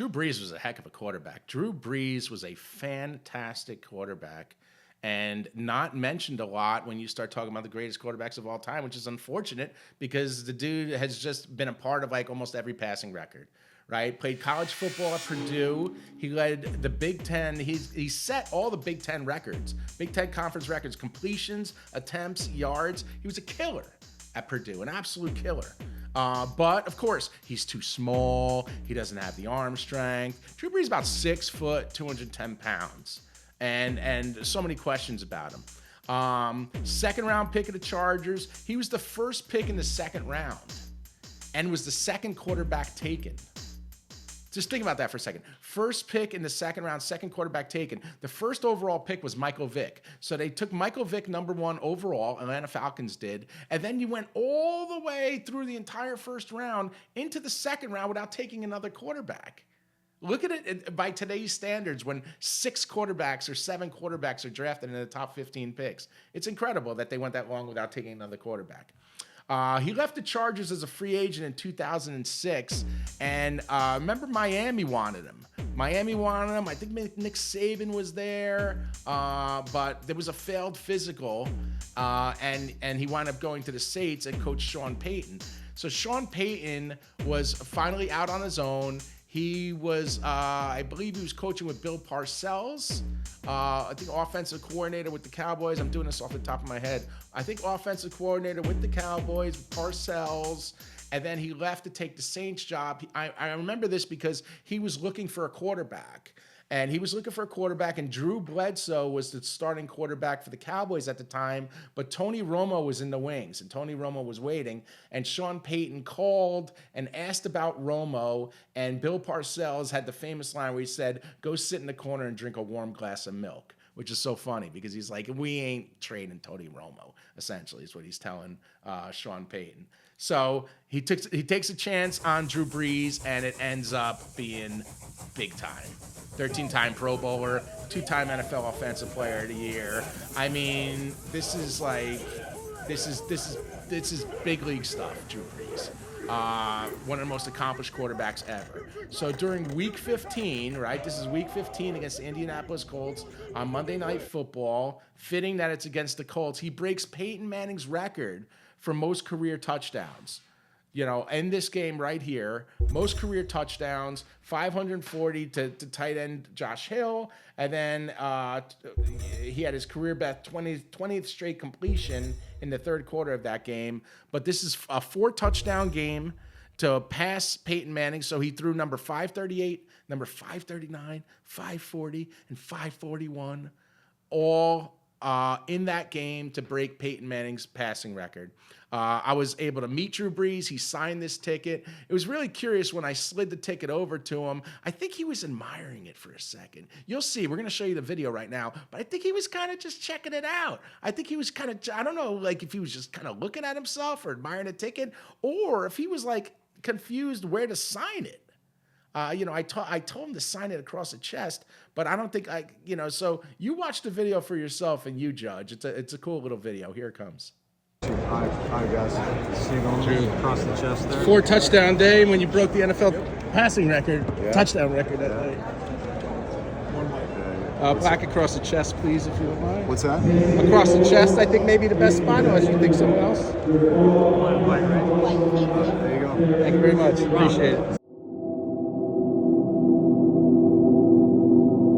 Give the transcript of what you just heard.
Drew Brees was a heck of a quarterback. Drew Brees was a fantastic quarterback and not mentioned a lot when you start talking about the greatest quarterbacks of all time, which is unfortunate because the dude has just been a part of like almost every passing record, right? Played college football at Purdue. He led the Big Ten. He set all the Big Ten records, Big Ten conference records, completions, attempts, yards. He was a killer at Purdue, an absolute killer. But of course, he's too small. He doesn't have the arm strength. Drew Brees is about 6 foot, 210 pounds. And so many questions about him. Second round pick of the Chargers. He was the first pick in the second round and was the second quarterback taken. Just think about that for a second. First pick in the second round, second quarterback taken. The first overall pick was Michael Vick. So they took Michael Vick number 1 overall, Atlanta Falcons did, and then you went all the way through the entire first round into the second round without taking another quarterback. Look at it by today's standards when 6 quarterbacks or 7 quarterbacks are drafted in the top 15 picks. It's incredible that they went that long without taking another quarterback. He left the Chargers as a free agent in 2006, and remember Miami wanted him. I think Nick Saban was there, but there was a failed physical, and he wound up going to the Saints and coach Sean Payton. So Sean Payton was finally out on his own. He was, I believe he was coaching with Bill Parcells, I think offensive coordinator with the Cowboys. I'm doing this off the top of my head. I think offensive coordinator with the Cowboys, Parcells, and then he left to take the Saints job. I remember this because he was looking for a quarterback. And he was looking for a quarterback, and Drew Bledsoe was the starting quarterback for the Cowboys at the time, but Tony Romo was in the wings, and Tony Romo was waiting, and Sean Payton called and asked about Romo, and Bill Parcells had the famous line where he said, "Go sit in the corner and drink a warm glass of milk," which is so funny because he's like, we ain't trading Tony Romo, essentially, is what he's telling Sean Payton. So he takes a chance on Drew Brees, and it ends up being big time. 13-time Pro Bowler, 2-time NFL Offensive Player of the Year. I mean, this is big league stuff, Drew Brees. One of the most accomplished quarterbacks ever. So during Week 15, right? This is Week 15 against the Indianapolis Colts on Monday Night Football. Fitting that it's against the Colts. He breaks Peyton Manning's record for most career touchdowns. You know, in this game right here, most career touchdowns, 540 to tight end Josh Hill, and then he had his career best 20th straight completion in the third quarter of that game. But this is a 4-touchdown game to pass Peyton Manning, so he threw number 538, number 539, 540, and 541, all in that game to break Peyton Manning's passing record. I was able to meet Drew Brees. He signed this ticket. It was really curious when I slid the ticket over to him. I think he was admiring it for a second. You'll see. We're going to show you the video right now. But I think he was kind of just checking it out. I think he was kind of, I don't know, like if he was just kind of looking at himself or admiring the ticket, or if he was like confused where to sign it. I told him to sign it across the chest, but I don't think so you watch the video for yourself and you judge. It's a cool little video. Here it comes. Hi guys. See you going across the chest there. 4-touchdown day when you broke the NFL passing record, touchdown record that day. Plaque across the chest, please, if you don't mind. What's that? Across the chest, I think maybe the best spot, unless you think someone else. There you go. Thank you very much. Appreciate it.